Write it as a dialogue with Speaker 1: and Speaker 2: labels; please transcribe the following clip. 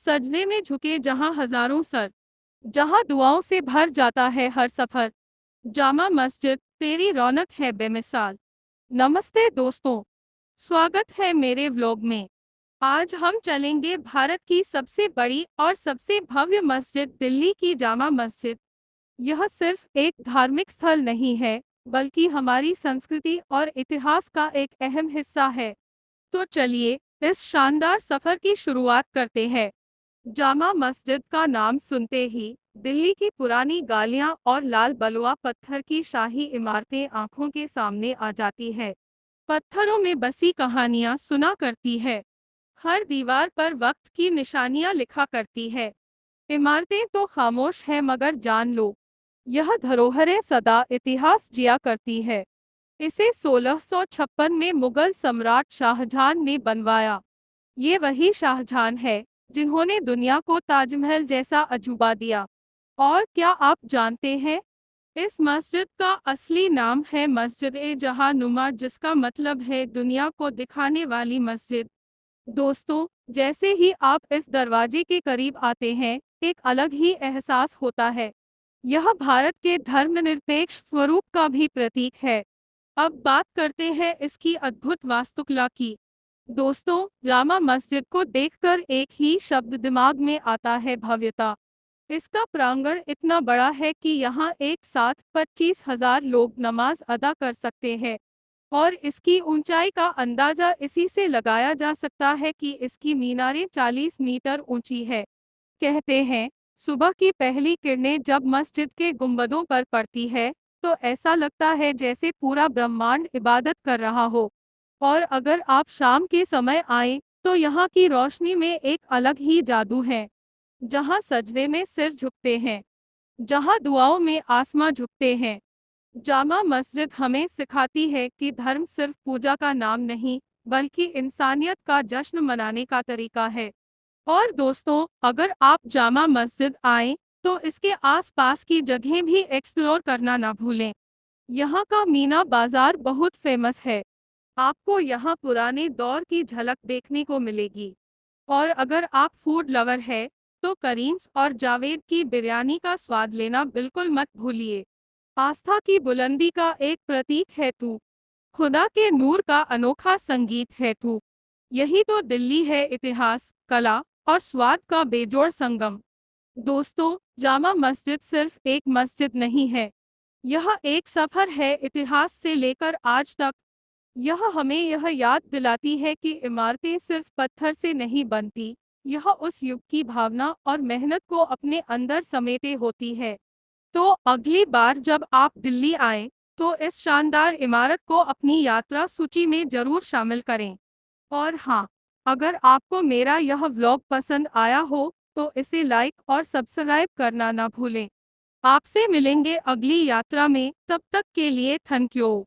Speaker 1: सजदे में झुके जहां हजारों सर, जहां दुआओं से भर जाता है हर सफर। जामा मस्जिद तेरी रौनक है बेमिसाल। नमस्ते दोस्तों, स्वागत है मेरे व्लॉग में। आज हम चलेंगे भारत की सबसे बड़ी और सबसे भव्य मस्जिद दिल्ली की जामा मस्जिद। यह सिर्फ एक धार्मिक स्थल नहीं है, बल्कि हमारी संस्कृति और इतिहास का एक अहम हिस्सा है। तो चलिए इस शानदार सफर की शुरुआत करते हैं। जामा मस्जिद का नाम सुनते ही दिल्ली की पुरानी गालियां और लाल बलुआ पत्थर की शाही इमारतें आंखों के सामने आ जाती है। पत्थरों में बसी कहानियां सुना करती है, हर दीवार पर वक्त की निशानियां लिखा करती है। इमारतें तो खामोश है, मगर जान लो, यह धरोहरें सदा इतिहास जिया करती है। इसे 1656 में मुगल सम्राट शाहजहां ने बनवाया। ये वही शाहजहां है जिन्होंने दुनिया को ताजमहल जैसा अजूबा दिया। और क्या आप जानते हैं, इस मस्जिद का असली नाम है मस्जिद ए जहां नुमा, जिसका मतलब है दुनिया को दिखाने वाली मस्जिद। दोस्तों, जैसे ही आप इस दरवाजे के करीब आते हैं, एक अलग ही एहसास होता है। यह भारत के धर्मनिरपेक्ष स्वरूप का भी प्रतीक है। अब बात करते हैं इसकी अद्भुत वास्तुकला की। दोस्तों, जामा मस्जिद को देखकर एक ही शब्द दिमाग में आता है, भव्यता। इसका प्रांगण इतना बड़ा है कि यहाँ एक साथ 25,000 लोग नमाज अदा कर सकते हैं। और इसकी ऊंचाई का अंदाजा इसी से लगाया जा सकता है कि इसकी मीनारें 40 मीटर ऊंची है। कहते हैं, सुबह की पहली किरणें जब मस्जिद के गुंबदों पर पड़ती है, तो ऐसा लगता है जैसे पूरा ब्रह्मांड इबादत कर रहा हो। और अगर आप शाम के समय आएं, तो यहाँ की रोशनी में एक अलग ही जादू है। जहाँ सजदे में सिर झुकते हैं, जहाँ दुआओं में आसमां झुकते हैं। जामा मस्जिद हमें सिखाती है कि धर्म सिर्फ पूजा का नाम नहीं, बल्कि इंसानियत का जश्न मनाने का तरीका है। और दोस्तों, अगर आप जामा मस्जिद आएं, तो इसके आसपास की जगहें भी एक्सप्लोर करना ना भूलें। यहाँ का मीना बाजार बहुत फेमस है। आपको यहाँ पुराने दौर की झलक देखने को मिलेगी। और अगर आप फूड लवर है, तो करीम्स और जावेद की बिरयानी का स्वाद लेना बिल्कुल मत भूलिए। आस्था की बुलंदी का एक प्रतीक है तू, खुदा के नूर का अनोखा संगीत है तू। यही तो दिल्ली है, इतिहास, कला और स्वाद का बेजोड़ संगम। दोस्तों, जामा मस्जिद सिर्फ एक मस्जिद नहीं है, यह एक सफर है इतिहास से लेकर आज तक। यह हमें यह याद दिलाती है कि इमारतें सिर्फ पत्थर से नहीं बनती, यह उस युग की भावना और मेहनत को अपने अंदर समेटे होती है। तो अगली बार जब आप दिल्ली आएं, तो इस शानदार इमारत को अपनी यात्रा सूची में जरूर शामिल करें। और हाँ, अगर आपको मेरा यह व्लॉग पसंद आया हो, तो इसे लाइक और सब्सक्राइब करना ना भूलें। आपसे मिलेंगे अगली यात्रा में, तब तक के लिए थैंक यू।